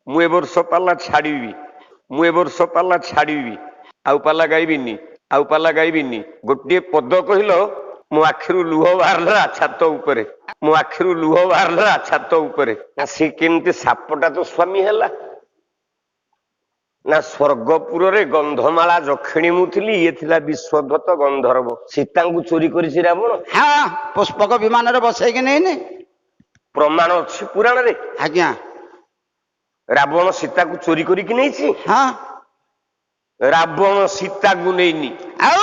ମୁଁ ଏ ବର୍ଷ ପାଲା ଛାଡ଼ିବି, ମୁଁ ଏ ବର୍ଷ ପାଲା ଛାଡ଼ିବି, ଆଉ ପାଲା ଗାଇବିନି, ଆଉ ପାଲା ଗାଇବିନି। ଗୋଟିଏ ପଦ କହିଲ ମୋ ଆଖିରୁ ଲୁହ ବାହାରିଲା ଛାତ ଉପରେ, ମୋ ଆଖିରୁ ଲୁହ ବାହାରିଲା ଛାତ ଉପରେ। ନା ସେ କେମିତି ସାପଟା ତ ସ୍ୱାମୀ ହେଲା, ନା ସ୍ୱର୍ଗପୁରରେ ଗନ୍ଧମାଳା ଯକ୍ଷିଣୀ ମୁଁ ଥିଲି, ଇଏ ଥିଲା ବିଶ୍ୱଧତ ଗନ୍ଧର୍ବ। ସୀତାଙ୍କୁ ଚୋରି କରିଛି ରାବଣ। ହଁ, ପୁଷ୍ପକ ବିମାନରେ ବସେଇକି ନେଇନି। ପ୍ରମାଣ ଅଛି ପୁରାଣରେ। ଆଜ୍ଞା। ରାବଣ ସୀତାକୁ ଚୋରି କରିକି ନେଇଛି। ହଁ, ରାବଣ ସୀତାକୁ ନେଇନି, ଆଉ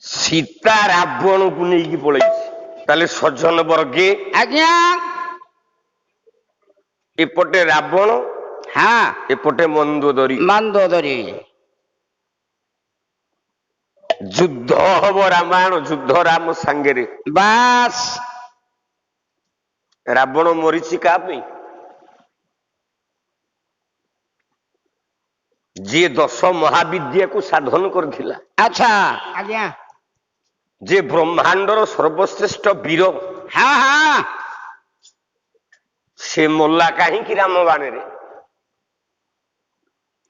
ସୀତା ରାବଣକୁ ନେଇକି ପଳେଇଛି। ତାହେଲେ ସଜ୍ଜନ ବର୍ଗେ ଆଜ୍ଞା। ଏପଟେ ରାବଣ, ହଁ, ଏପଟେ ମନ୍ଦୋଦରୀ। ମନ୍ଦୋଦରୀ। ଯୁଦ୍ଧ ହବ, ରାମାୟଣ ଯୁଦ୍ଧ ରାମ ସାଙ୍ଗରେ। ବାସ୍। ରାବଣ ମରିଛି କାହା ପାଇଁ? ଯିଏ 10 ମହାବିଦ୍ୟାକୁ ସାଧନ କରିଥିଲା, ଆଚ୍ଛା। ଆଜ୍ଞା। ଯେ ବ୍ରହ୍ମାଣ୍ଡର ସର୍ବଶ୍ରେଷ୍ଠ ବୀର, ହଁ ହଁ, ସେ ମଲା କାହିଁକି ରାମ ବାଣରେ?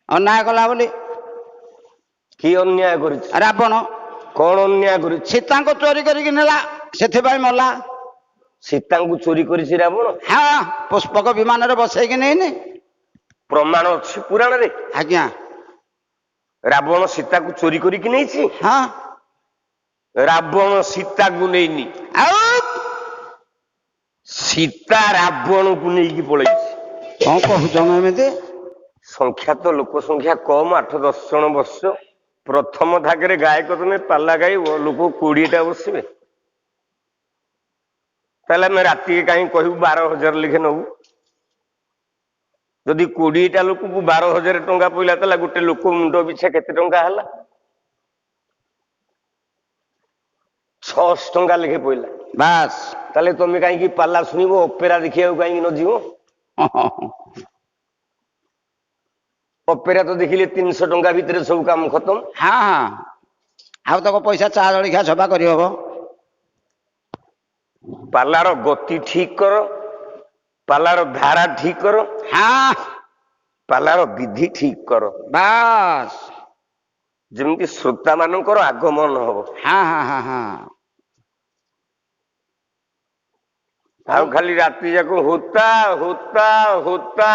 ଅନ୍ୟାୟ କଲା ବୋଲି। କି ଅନ୍ୟାୟ କରିଛି? ରାବଣ କଣ ଅନ୍ୟାୟ କରିଛି? ସୀତାଙ୍କୁ ଚୋରି କରିକି ନେଲା, ସେଥିପାଇଁ ମଲା। ସୀତାଙ୍କୁ ଚୋରି କରିଛି ରାବଣ। ହଁ, ପୁଷ୍ପକ ବିମାନରେ ବସେଇକି ନେଇନି। ପ୍ରମାଣ ଅଛି ପୁରାଣରେ। ଆଜ୍ଞା। ରାବଣ ସୀତାକୁ ଚୋରି କରିକି ନେଇଛି। ହଁ, ରାବଣ ସୀତାକୁ ନେଇନି, ଆଉ ସୀତା ରାବଣକୁ ନେଇକି ପଳେଇଛି। କଣ କହୁଛ ଏମିତି? ସଂଖ୍ୟା ତ ଲୋକ ସଂଖ୍ୟା କମ, 8-10 ଜଣ ବସିଛ। ପ୍ରଥମ ଥାକରେ ଗାୟକ ତମେ ପାଲା ଗାଇବ, ଲୋକ 20ଟା ବସିବେ। ତାହେଲେ ଆମେ ରାତିକି କାହିଁ କହିବୁ 12,000 ଲେଖେ ନବୁ? ଯଦି 20ଟା ଲୋକକୁ 12,000 ଟଙ୍କା ପଇଲା, ତାହେଲେ ଗୋଟେ ଲୋକ ମୁଣ୍ଡ ପିଛା କେତେ ଟଙ୍କା ହେଲା? 600 ଟଙ୍କା ଲେଖେ ପଇଲା। ବାସ୍। ତାହେଲେ ତମେ କାହିଁକି ପାଲା ଶୁଣିବ, ଅପେରା ଦେଖିବାକୁ କାହିଁକି ନ ଯିବ? ଅପେରା ତ ଦେଖିଲେ 300 ଟଙ୍କା ଭିତରେ ସବୁ କାମ ଖତମ। ହଁ ହଁ, ଆଉ ତକ ପଇସା ଚା ଜଳଖିଆ ସଭା କରିହବ। ପାଲାର ଗତି ଠିକ କର, ପାଲାର ଧାରା ଠିକ କର, ହଁ, ପାଲାର ବିଧି ଠିକ କର, ବାସ୍। ଯେମିତି ଶ୍ରୋତା ମାନଙ୍କର ଆଗମନ ହବ। ହଁ ହଁ ହଁ ହଁ। ଆଉ ଖାଲି ରାତି ଯାକ ହୋତା ହୋତା ହୋତା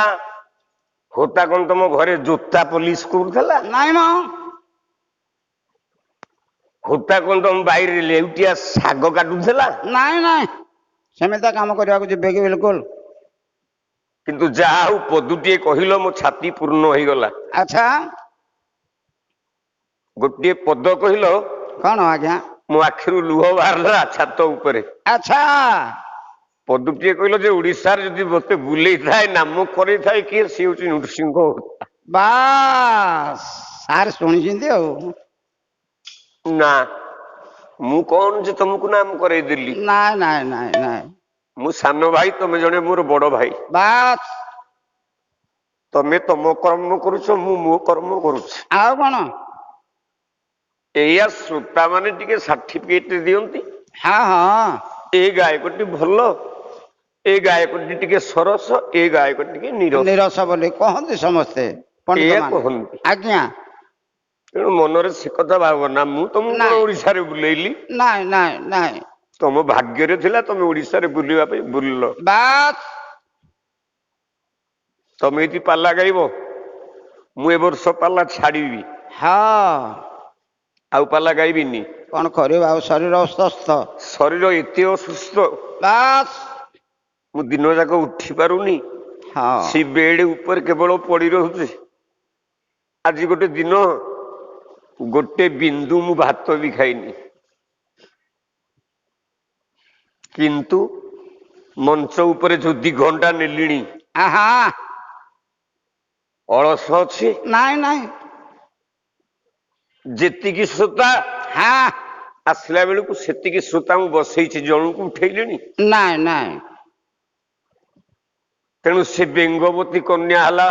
ହୋତା। କଣ ତମ ଘରେ ଜୋତା ପୋଲିସ କରୁଥିଲା? ନାଇଁ ମ। ହୋତା କଣ ତମ ବାଇରେ ଲେଉଟିଆ ଶାଗ କାଟୁଥିଲା? ନାଇଁ ନାଇଁ, ସେମିତି କାମ କରିବାକୁ ଯିବେ କି ବିଲକୁଲ। କିନ୍ତୁ ଯାହା ହଉ ପଦୁଟିଏ କହିଲ, ମୋ ଛାତି ପୂର୍ଣ୍ଣ ହେଇଗଲା। ଆଚ୍ଛା। ଗୋଟିଏ ପଦ କହିଲ, କଣ ଆଜ୍ଞା? ମୋ ଆଖିରୁ ଲୁହ ବାହାରିଲା ଛାତ ଉପରେ। ଆଚ୍ଛା। ପଦୁଟିଏ କହିଲ ଯେ ଓଡିଶାରେ ଯଦି ମତେ ବୁଲେଇଥାଏ, ନାମ କରେଇଥାଏ କିଏ, ସିଏ ହଉଛି ନୃସିଂହ ହୋତା। ବାସ୍, ସାର୍ ଶୁଣିଛନ୍ତି ଆଉ। ନା, ମୁଁ କଣ ଯେ ତମକୁ ନାମ କରେଇଦେଲି? ନାଇଁ ନାଇଁ ନାଇଁ ନାଇଁ, ମୁଁ ସାନ ଭାଇ, ତମେ ଜଣେ ମୋର ବଡ ଭାଇ। ବାସ୍। ତମେ ତମ କର୍ମ କରୁଛ, ମୁଁ ମୋ କର୍ମ କରୁଛି। ଆଉ କଣ? ଏଇଆ ଶ୍ରୋତା ମାନେ ଟିକେ ସାର୍ଟିଫିକେଟ ଦିଅନ୍ତି, ହଁ ହଁ, ଏଇ ଗାୟକଟି ଭଲ, ଏଇ ଗାୟକଟି ଟିକେ ସରସ, ଏଇ ଗାୟକଟି ଟିକେ ନିରସ ବୋଲି କହନ୍ତି ସମସ୍ତେ ପଣ୍ଡିତ ଏଇଆ ମାନେ। କହନ୍ତି। ଆଜ୍ଞା। ତେଣୁ ମନରେ ସେ କଥା ଭାବନା, ମୁଁ ତମକୁ କଣ ନାଇଁ ଓଡିଶାରେ ବୁଲେଇଲି? ନାଇଁ ନାଇଁ ନାଇଁ, ତମ ଭାଗ୍ୟରେ ଥିଲା ତମେ ଓଡିଶାରେ ବୁଲିବା ପାଇଁ ବୁଲିଲ। ବାସ୍। ତମେ ଏଠି ପାଲା ଗାଇବ, ମୁଁ ଏ ବର୍ଷ ପାଲା ଛାଡ଼ିବି, ହଁ, ଆଉ ପାଲା ଗାଇବିନି। କଣ କରିବ ଆଉ, ଶରୀର ଅସୁସ୍ଥ। ଶରୀର ଏତେ ଅସୁସ୍ଥ, ବାସ୍। ମୁଁ ଦିନ ଯାକ ଉଠି ପାରୁନି, ହଁ, ସେ ବେଡ ଉପରେ କେବଳ ପଡି ରହୁଛି। ଆଜି ଗୋଟେ ଦିନ, ଗୋଟେ ବିନ୍ଦୁ ମୁଁ ଭାତ ବି ଖାଇନି। କିନ୍ତୁ ମଞ୍ଚ ଉପରେ ଯୋଉ 2 ଘଣ୍ଟା ନେଲିଣି, ଆହା, ଅଳସ ଅଛି? ନାଇଁ ନାଇଁ, ଯେତିକି ଶ୍ରୋତା ହଁ, ଆସିଲା ବେଳକୁ ସେତିକି ଶ୍ରୋତାଙ୍କୁ ବସେଇଛି, ଜଣଙ୍କୁ ଉଠେଇଲିଣି। ନାଇଁ ନାଇଁ, ତେଣୁ ସେ ବେଙ୍ଗବତୀ କନ୍ୟା ହେଲା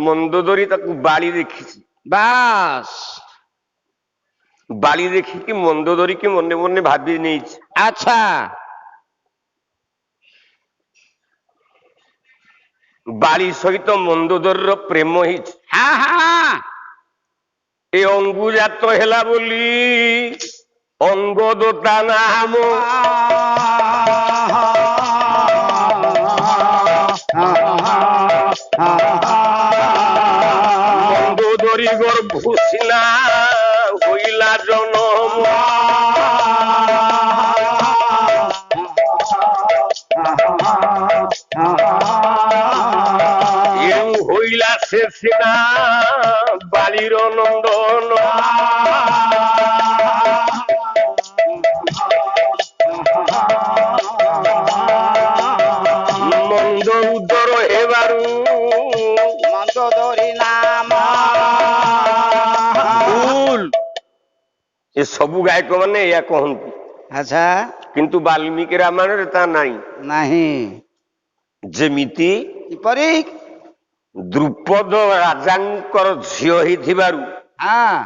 ମନ୍ଦୋଦରୀ, ତାକୁ ବାଳି ଦେଖିଛି। ବାସ୍। ବାଳି ଦେଖିକି ମନ୍ଦୋଦରୀ କି ମନେ ମନେ ଭାବି ନେଇଛି, ଆଚ୍ଛା। ବାଳି ସହିତ ମନ୍ଦୋଦରର ପ୍ରେମ ହେଇଛି। ହଁ ହଁ ଏ ଅଙ୍ଗୁଜାତ ହେଲା ବୋଲି ଅଙ୍ଗଦ ତା ନାମ। ମନ୍ଦୋଦରୀ ଗର୍ଭୁସିନା হইলা জনম। এও হইলা সে সিনা বালির নন্দন। মন্দ উদর হেবারু ମନ୍ଦୋଦରୀ ନାମ। ভুল। ଏ ସବୁ ଗାୟକ ମାନେ ଏଇଆ କହନ୍ତି, ଆଚ୍ଛା କିନ୍ତୁ ବାଲ୍ମୀକି ରାମାୟଣରେ ତା ନାହିଁ। ନାହିଁ। ଯେମିତି କିପରି? ଦ୍ରୁପଦ ରାଜାଙ୍କର ଝିଅ ହେଇଥିବାରୁ ହଁ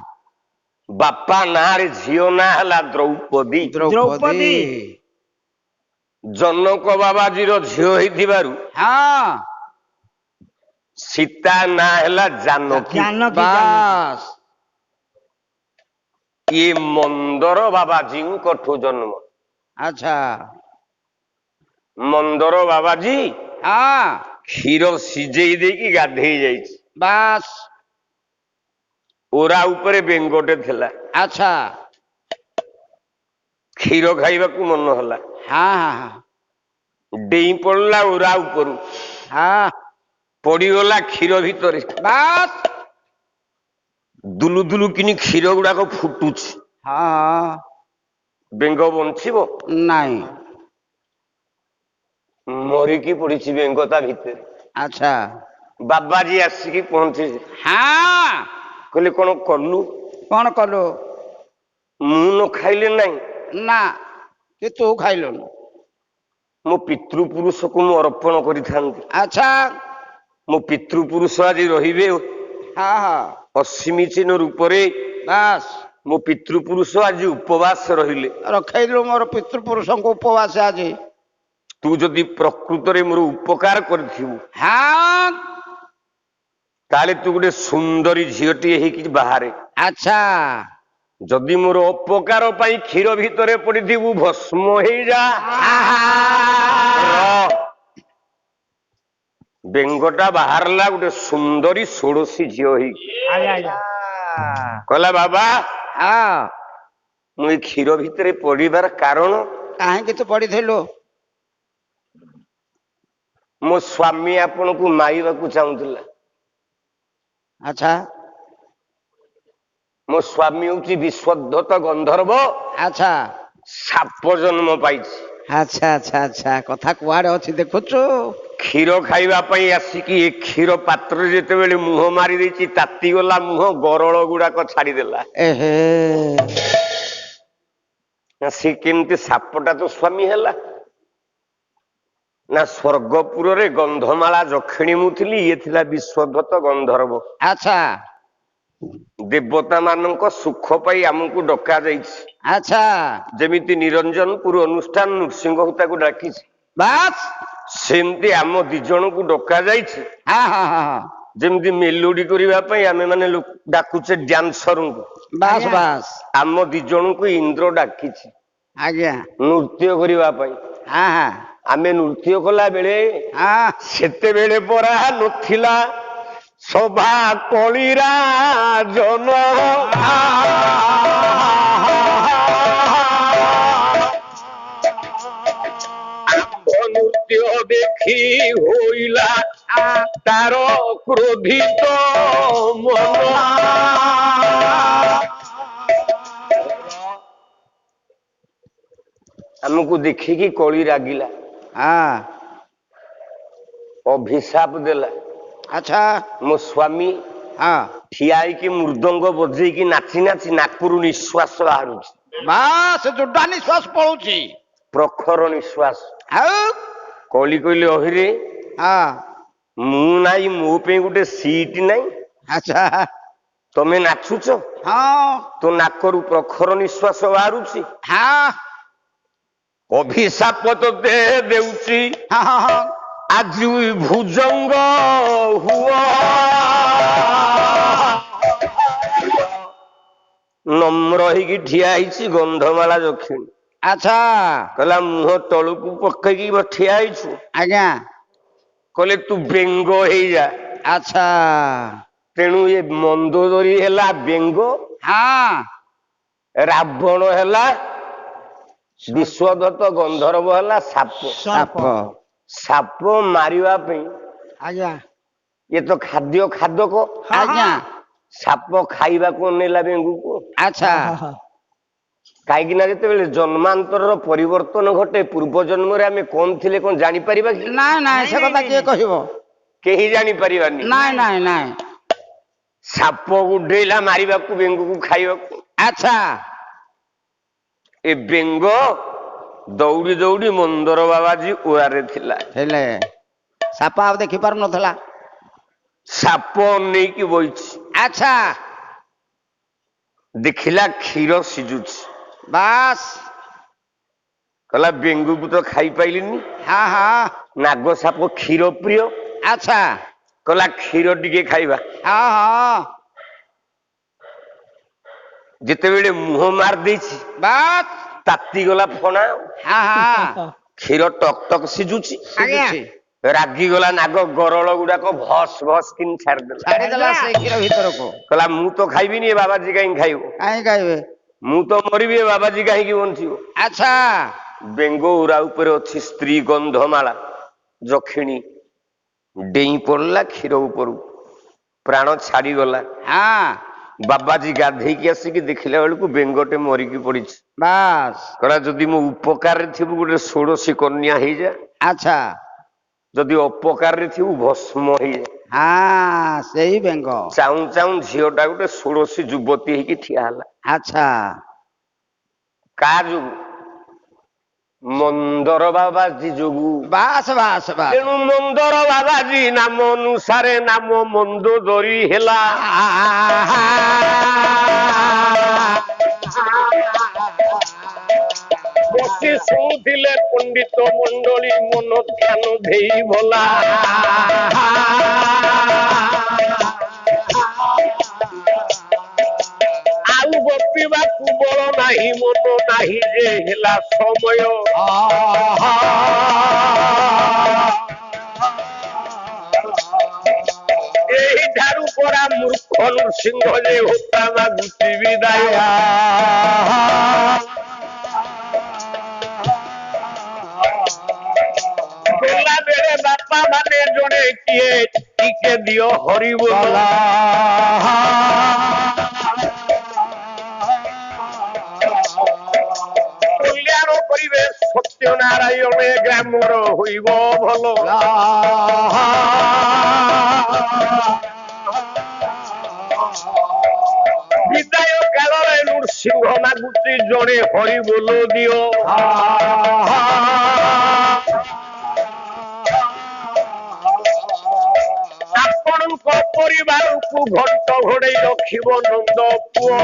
ବାପା ନାଁରେ ଝିଅ ନାଁ ହେଲା ଦ୍ରୌପଦୀ। ଦ୍ରୌପଦୀ। ଜନକ ବାବାଜୀର ଝିଅ ହେଇଥିବାରୁ ହଁ ସୀତା ନାଁ ହେଲା ଜାନକୀ। ବାସ୍। ଇଏ ମନ୍ଦର ବାବାଜୀଙ୍କଠୁ ଜନ୍ମ। ଆଚ୍ଛା ମନ୍ଦର ବାବାଜୀ ହଁ କ୍ଷୀର ସିଝେଇ ଦେଇକି ଗାଧେଇ ଯାଇଛି। ବାସ୍। ଓରା ଉପରେ ବେଙ୍ଗଟେ ଥିଲା। ଆଚ୍ଛା କ୍ଷୀର ଖାଇବାକୁ ମନ ହେଲା, ହଁ ହଁ ଡେଇଁ ପଡିଲା ଓରା ଉପରୁ, ହଁ ପଡିଗଲା କ୍ଷୀର ଭିତରେ। ବାସ୍। ଦୁଲୁ ଦୁଲୁ କିନି କ୍ଷୀର ଗୁଡାକ ଫୁଟୁଛି। ହଁ ବେଙ୍ଗ ବଞ୍ଚିବ? ନାଇଁ। ମରିକି ପଡିଛି ବେଙ୍ଗ ତା ଭିତରେ। ଆଚ୍ଛା ବାବାଜୀ ଆସିକି ପହଞ୍ଚିଛି, ହଁ କହିଲେ କଣ କଲୁ? କଣ କଲୁ? ମୁଁ ନ ଖାଇଲେ ନାହିଁ, ନା କି ତୁ ଖାଇଲୁନୁ? ମୋ ପିତୃପୁରୁଷକୁ ମୁଁ ଅର୍ପଣ କରିଥାନ୍ତି। ଆଚ୍ଛା ମୋ ପିତୃପୁରୁଷ ଆଜି ରହିବେ ହଁ ହଁ ଅସୀମୀ ଚିହ୍ନ ରୂପରେ। ବାସ୍। ମୋ ପିତୃପୁରୁଷ ଆଜି ଉପବାସ ରହିଲେ। ରଖେଇଲୁ ମୋର ପିତୃପୁରୁଷଙ୍କୁ ଉପବାସ ଆଜି। ତୁ ଯଦି ପ୍ରକୃତରେ ମୋର ଉପକାର କରିଥିବୁ, ହଁ ତାହେଲେ ତୁ ଗୋଟେ ସୁନ୍ଦରୀ ଝିଅଟିଏ ହେଇକି ବାହାରେ। ଆଚ୍ଛା ଯଦି ମୋର ଅପକାର ପାଇଁ କ୍ଷୀର ଭିତରେ ପଡିଥିବୁ, ଭସ୍ମ ହେଇଯା। ବେଙ୍ଗଟା ବାହାରିଲା ଗୋଟେ ସୁନ୍ଦରୀ ଷୋଡ଼ଶୀ ଝିଅ ହେଇକି। କହିଲା ବାବା, ହଁ ମୁଁ ଏଇ କ୍ଷୀର ଭିତରେ ପଡିବାର କାରଣ, କାହିଁକି ତୁ ପଢିଥିଲୁ? ମୋ ସ୍ୱାମୀ ଆପଣଙ୍କୁ ମାରିବାକୁ ଚାହୁଁଥିଲା। ଆଚ୍ଛା ମୋ ସ୍ୱାମୀ ହଉଛି ବିଶ୍ୱଦ୍ଧତ ଗନ୍ଧର୍ବ, ଆଚ୍ଛା ସାପ ଜନ୍ମ ପାଇଛି। ଆଚ୍ଛା ଆଚ୍ଛା ଆଚ୍ଛା କଥା କୁଆଡେ ଅଛି ଦେଖୁଛୁ? କ୍ଷୀର ଖାଇବା ପାଇଁ ଆସିକି ଏ କ୍ଷୀର ପାତ୍ରରେ ଯେତେବେଳେ ମୁହଁ ମାରି ଦେଇଛି, ତାତିଗଲା ମୁହଁ, ଗରଳ ଗୁଡାକ ଛାଡିଦେଲା। ଏହେ ସେ କେମିତି ସାପଟା ତ ସ୍ୱାମୀ ହେଲା? ନା ସ୍ୱର୍ଗପୁରରେ ଗନ୍ଧମାଳା ଯକ୍ଷିଣୀ ମୁଁ ଥିଲି, ଇଏ ଥିଲା ବିଶ୍ୱଦ୍ଧତ ଗନ୍ଧର୍ବ। ଆଚ୍ଛା ଦେବତା ମାନଙ୍କ ସୁଖ ପାଇଁ ଆମକୁ ଡକା ଯାଇଛି। ଆଚ୍ଛା ଯେମିତି ନିରଞ୍ଜନପୁର ଅନୁଷ୍ଠାନ ନୃସିଂହକୁ ତାକୁ ଡାକିଛି, ବାସ୍। ସେମିତି ଆମ ଦି ଜଣଙ୍କୁ ଡକା ଯାଇଛି। ହଁ ହଁ ହଁ ଯେମିତି ମେଲୋଡି କରିବା ପାଇଁ ଆମେ ମାନେ ଡାକୁଛେ ଡ୍ୟାନ୍ସରଙ୍କୁ, ବାସ୍ ବାସ୍। ଆମ ଦି ଜଣଙ୍କୁ ଇନ୍ଦ୍ର ଡାକିଛି ଆଜ୍ଞା ନୃତ୍ୟ କରିବା ପାଇଁ। ହଁ ହଁ ଆମେ ନୃତ୍ୟ କଲା ବେଳେ ହଁ ସେତେବେଳେ ପରା ନଥିଲା ସଭା କଳିରା ଜନ। ନୃତ୍ୟ ଦେଖି ହୋଇଲା ତାର କ୍ରୋଧିତ ମନ। ଆମକୁ ଦେଖିକି କଳି ରାଗିଲା, ହଁ ଅଭିଶାପ ଦେଲା। ଆଚ୍ଛା ମୋ ସ୍ୱାମୀ ହଁ ଠିଆ ହେଇକି ମୃଦଙ୍ଗ ବଜେଇକି ନାଚି ନାଚି ନାକରୁ ନିଶ୍ୱାସ ବାହାରୁଛି, ବାସ୍। ଯୋଡା ନିଶ୍ୱାସ ପଳଉଛି, ପ୍ରଖର ନିଶ୍ୱାସ। ଆଉ କଳି କହିଲେ ଅହିରେ, ହଁ ମୁଁ ନାଇଁ, ମୋ ପାଇଁ ଗୋଟେ ସିଟ ନାହିଁ, ଆଚ୍ଛା ତମେ ନାଚୁଛ, ହଁ ତୋ ନାକରୁ ପ୍ରଖର ନିଶ୍ୱାସ ବାହାରୁଛି, ହଁ ଅଭିଶାପ ତତେ ଦେଉଛି। ହଁ ହଁ ଆଜି ଭୁଜଙ୍ଗ ହୁଅ ନମ୍ର ହେଇକି ଠିଆ ହେଇଛି ଗନ୍ଧମାଳା ଯକ୍ଷିଣୀ। ଆଚ୍ଛା କହିଲା ମୁହଁ ତଳକୁ ପକେଇକି ଠିଆ ହେଇଛୁ। ଆଜ୍ଞା କହିଲେ ତୁ ବେଙ୍ଗ ହେଇଯା। ଆଚ୍ଛା ତେଣୁ ଏ ମନ୍ଦୋଦରୀ ହେଲା ବେଙ୍ଗ, ହଁ ରାବଣ ହେଲା ବିଶ୍ୱଦତ୍ତ, ଗନ୍ଧର୍ବ ହେଲା ସାପ। ସାପ ସାପ ମାରିବା ପାଇଁ ଆଜ୍ଞା ଇଏ ତ ଖାଦ୍ୟ ଖାଦକ, ଆଜ୍ଞା ସାପ ଖାଇବାକୁ ନେଲା ବେଙ୍ଗୁକୁ। ଆଚ୍ଛା କାହିଁକି ନା ଯେତେବେଳେ ଜନ୍ମାନ୍ତରର ପରିବର୍ତ୍ତନ ଘଟେ, ପୂର୍ବ ଜନ୍ମରେ ଆମେ କଣ ଥିଲେ କଣ ଜାଣିପାରିବା କି? ନାଇଁ ନାଇଁ ସେ କଥା କିଏ କହିବ? କେହି ଜାଣିପାରିବାନି। ନାଇଁ ନାଇଁ ନାଇଁ ସାପ ଉଡେଇଲା ମାରିବାକୁ ବେଙ୍ଗୁକୁ ଖାଇବାକୁ। ଆଚ୍ଛା ଏ ବେଙ୍ଗ ଦୌଡ଼ି ଦୌଡ଼ି ମନ୍ଦର ବାବାଜୀ ଉଆରେ ଥିଲା। ହେଲେ ସାପ ଆଉ ଦେଖି ପାରୁନଥିଲା। ସାପ ଅନେଇକି ବଇଛି, ଆଚ୍ଛା ଦେଖିଲା କ୍ଷୀର ସିଝୁଛି। ବାସ୍ କହିଲା ବେଙ୍ଗୁକୁ ତ ଖାଇପାଇଲିନି, ହଁ ହଁ ନାଗ ସାପ କ୍ଷୀର ପ୍ରିୟ। ଆଚ୍ଛା କହିଲା କ୍ଷୀର ଟିକେ ଖାଇବା। ହଁ ହଁ ଯେତେବେଳେ ମୁହଁ ମାରି ଦେଇଛି ବାସ୍ ତାତିଗଲା ଫଣା, ହଁ ହଁ କ୍ଷୀର ଟକ୍ ଟକ୍ ସିଝୁଛି। ସିଝୁଛି ରାଗିଗଲା ନାଗ, ଗରଳ ଗୁଡାକ ଭସ୍ ଭସ୍ କିନି ଛାଡିଦେଲା। ଛାଡିଦେଲା ସେ କ୍ଷୀର ଭିତରକୁ। କହିଲା ମୁଁ ତ ଖାଇବିନି, ଏ ବାବାଜୀ କାହିଁକି ଖାଇବ? କାହିଁ ଖାଇବେ? ମୁଁ ତ ମରିବି, ଏ ବାବାଜୀ କାହିଁକି ବଞ୍ଚିବ? ଆଚ୍ଛା ବେଙ୍ଗ ଉରା ଉପରେ ଅଛି ସ୍ତ୍ରୀ ଗନ୍ଧମାଳା ଯକ୍ଷିଣୀ, ଡେଇଁ ପଡିଲା କ୍ଷୀର ଉପରୁ, ପ୍ରାଣ ଛାଡିଗଲା। ହଁ ବାବାଜୀ ଗାଧେଇକି ଆସିକି ଦେଖିଲା ବେଳକୁ ବେଙ୍ଗଟେ ମରିକି ପଡିଛି। ବାସ୍ କହିଲା ଯଦି ମୋ ଉପକାରରେ ଥିବୁ ଗୋଟେ ଷୋଡଶୀ କନ୍ୟା ହେଇଯା, ଆଚ୍ଛା ଯଦି ଅପକାରରେ ଥିବୁ ଭସ୍ମ ହେଇଯା। ହଁ ସେଇ ବେଙ୍ଗ। ଚାହୁଁ ଚାହୁଁ ଝିଅଟା ଗୋଟେ ଷୋଡଶୀ ଯୁବତୀ ହେଇକି ଠିଆ ହେଲା। ଆଚ୍ଛା କା ଯୋଗୁ? ମନ୍ଦର ବାବାଜୀ ଯୋଗୁ। ବାସ୍ ବାସ୍ ବାସ୍ ତେଣୁ ମନ୍ଦର ବାବାଜୀ ନାମ ଅନୁସାରେ ନାମ ମନ୍ଦୋଦରୀ ହେଲା। ବସି ଶୁଣୁଥିଲେ ପଣ୍ଡିତ ମଣ୍ଡଳୀ, ମନ ଧ୍ୟାନ ଦେଇ ଭଲା। ଆଉ ଗପିବାକୁ ବଳ ନାହିଁ, ମନ ନାହିଁ ଯେ ହେଲା ସମୟ। ଏହି ଠାରୁ ପରା ମୂର୍ଖ ନୃସିଂହ ଯେ ହୋତା ମାଗୁଛି ବିଦାୟ। ଗଲା ବେଳେ ବାପା ମାନେ ଜଣେ କିଏ ଟିକେ ଦିଅ ହରିବୋଲ। କଲ୍ୟାଣ କରିବେ ସତ୍ୟନାରାୟଣ, ଗ୍ରାମର ହୋଇବ ଭଲ। ବିଦାୟ କାଳରେ ନୃସିଂହ ମାଗୁଛି ଜଣେ ହରିବୋଲ ଦିଅ। ଆପଣଙ୍କ ପରିବାରକୁ ଘଣ୍ଟ ଘୋଡେଇ ରଖିବ ନନ୍ଦ ପୁଅ।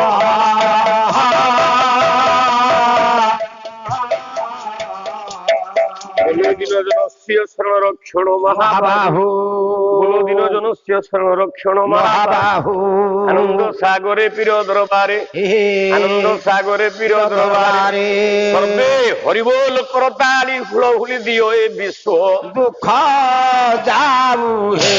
ଦିନ ଜନସ୍ୟ ସଂରକ୍ଷଣ ମହାବାହୁ, ଦିନ ଜନସ୍ୟ ସଂରକ୍ଷଣ ମହାବାହୁ। ଆନନ୍ଦ ସାଗରେ ପୀର ଦରବାରେ, ଆନନ୍ଦ ସାଗରେ ପୀର ଦରବାରେ ସର୍ବେ ହରିବୋଲ କରତାଳି, ହୁଳହୁଳି ଦିଅ ଏ ବିଶ୍ୱ ଦୁଃଖ ଯାଉ ହେ।